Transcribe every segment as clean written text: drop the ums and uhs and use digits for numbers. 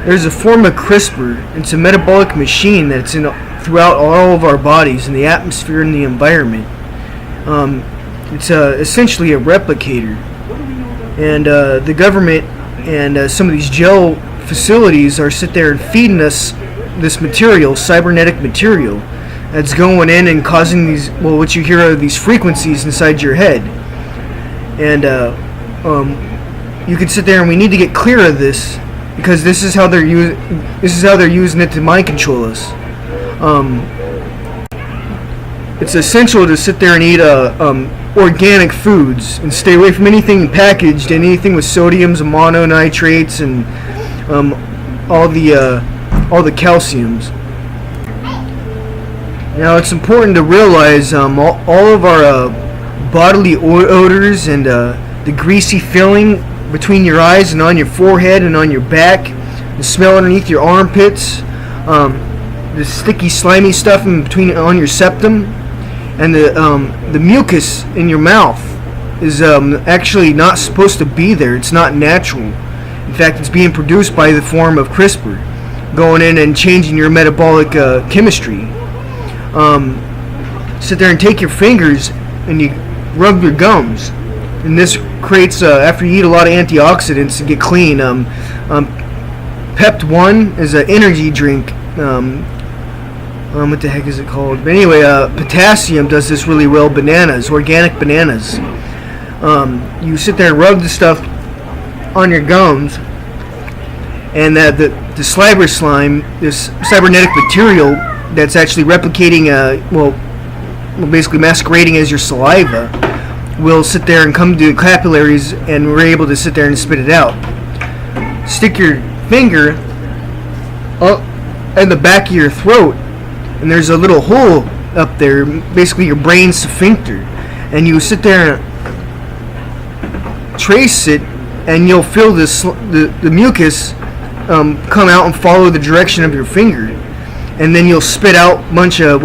There's a form of CRISPR. It's a metabolic machine that's in throughout all of our bodies, in the atmosphere and the environment. It's essentially a replicator, and the government and some of these gel facilities are sit there and feeding us this material, cybernetic material, that's going in and causing these, well, what you hear are these frequencies inside your head. And you can sit there, and we need to get clear of this, because this is how they're using it to mind control us. It's essential to sit there and eat organic foods and stay away from anything packaged, anything with sodiums and mononitrates and all the calciums. Now, it's important to realize all of our bodily odors and the greasy feeling between your eyes and on your forehead and on your back, the smell underneath your armpits, the sticky, slimy stuff in between on your septum, and the mucus in your mouth is actually not supposed to be there. It's not natural. In fact, it's being produced by the form of CRISPR, going in and changing your metabolic chemistry. Sit there and take your fingers and you rub your gums, and this creates after you eat a lot of antioxidants and get clean. Pept 1 is an energy drink. What the heck is it called? But anyway, potassium does this really well. Bananas, organic bananas. You sit there and rub the stuff on your gums, and the slabber slime, this cybernetic material that's actually replicating, basically masquerading as your saliva, will sit there and come to the capillaries, and we're able to sit there and spit it out. Stick your finger up in the back of your throat, and there's a little hole up there, basically your brain sphincter, and you sit there and trace it, and you'll feel the mucus come out and follow the direction of your finger, and then you'll spit out a bunch of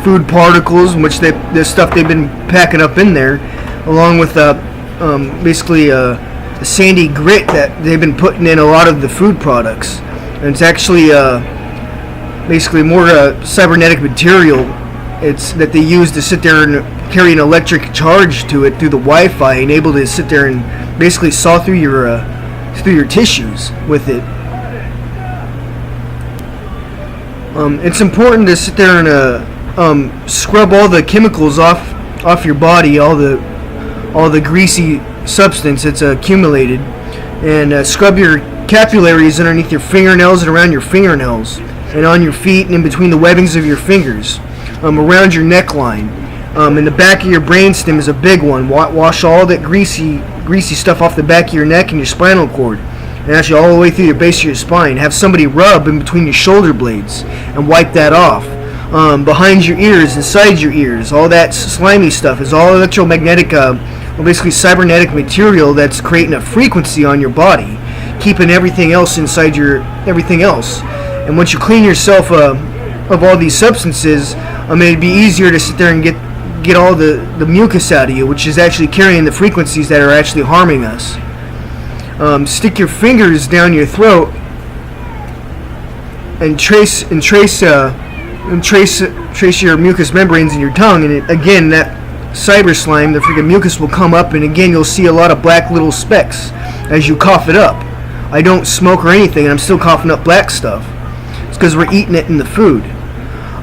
food particles, which the stuff they've been packing up in there, along with basically the sandy grit that they've been putting in a lot of the food products. And it's actually basically more cybernetic material. It's that they use to sit there and carry an electric charge to it through the Wi-Fi, and able to sit there and basically saw through your tissues with it. It's important to sit there and scrub all the chemicals off your body, all the greasy substance that's accumulated, and scrub your capillaries underneath your fingernails and around your fingernails, and on your feet and in between the webbings of your fingers, around your neckline. In the back of your brainstem is a big one. Wash all that greasy stuff off the back of your neck and your spinal cord, and actually all the way through the base of your spine. Have somebody rub in between your shoulder blades and wipe that off. Behind your ears, inside your ears, all that slimy stuff is all electromagnetic, basically cybernetic material that's creating a frequency on your body, keeping everything else inside everything else. And once you clean yourself of all these substances, it'd be easier to sit there and get all the mucus out of you, which is actually carrying the frequencies that are actually harming us. Stick your fingers down your throat and trace your mucous membranes in your tongue, and again, that cyber slime, the freaking mucus, will come up, and again, you'll see a lot of black little specks as you cough it up. I don't smoke or anything, and I'm still coughing up black stuff. It's because we're eating it in the food.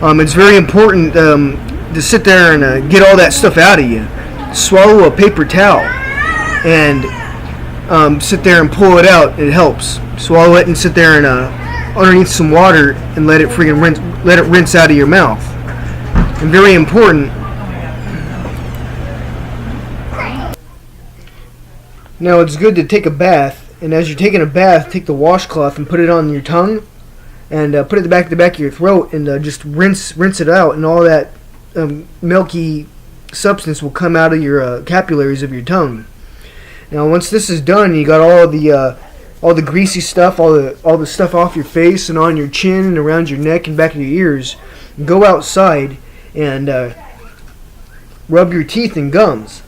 It's very important to sit there and get all that stuff out of you. Swallow a paper towel and sit there and pull it out. It helps. Swallow it and sit there and underneath some water and let it rinse out of your mouth. And very important. Now, it's good to take a bath, and as you're taking a bath, take the washcloth and put it on your tongue, and put it at the back of your throat, and just rinse it out, and all that milky substance will come out of your capillaries of your tongue. Now, once this is done, you got all the greasy stuff, all the stuff off your face and on your chin and around your neck and back of your ears. Go outside and rub your teeth and gums.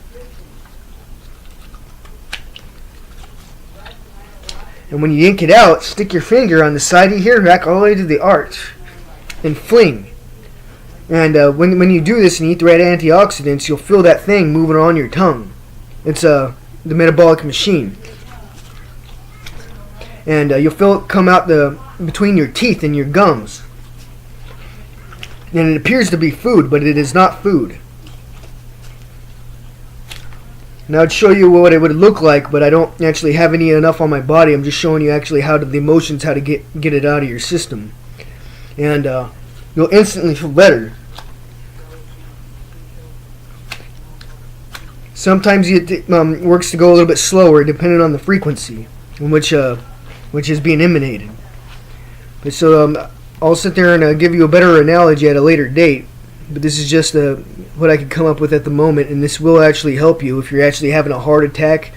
And when you yank it out, stick your finger on the side of your hair back all the way to the arch and fling. And when you do this and eat the right antioxidants, you'll feel that thing moving on your tongue. It's the metabolic machine. And you'll feel it come out between your teeth and your gums. And it appears to be food, but it is not food. Now I'd show you what it would look like, but I don't actually have enough on my body. I'm just showing you actually how the emotions, how to get it out of your system. And you'll instantly feel better. Sometimes it works to go a little bit slower depending on the frequency in which is being emanated. But so I'll sit there and give you a better analogy at a later date. But this is just what I could come up with at the moment, and this will actually help you if you're actually having a heart attack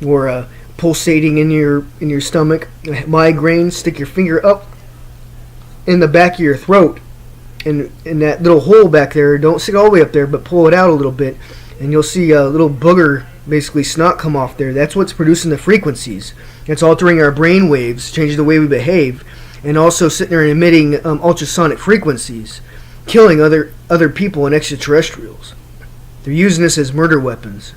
or pulsating in your stomach, migraine. Stick your finger up in the back of your throat, and in that little hole back there. Don't stick all the way up there, but pull it out a little bit, and you'll see a little booger, basically snot, come off there. That's what's producing the frequencies. It's altering our brain waves, changing the way we behave, and also sitting there and emitting ultrasonic frequencies, killing other people and extraterrestrials. They're using this as murder weapons.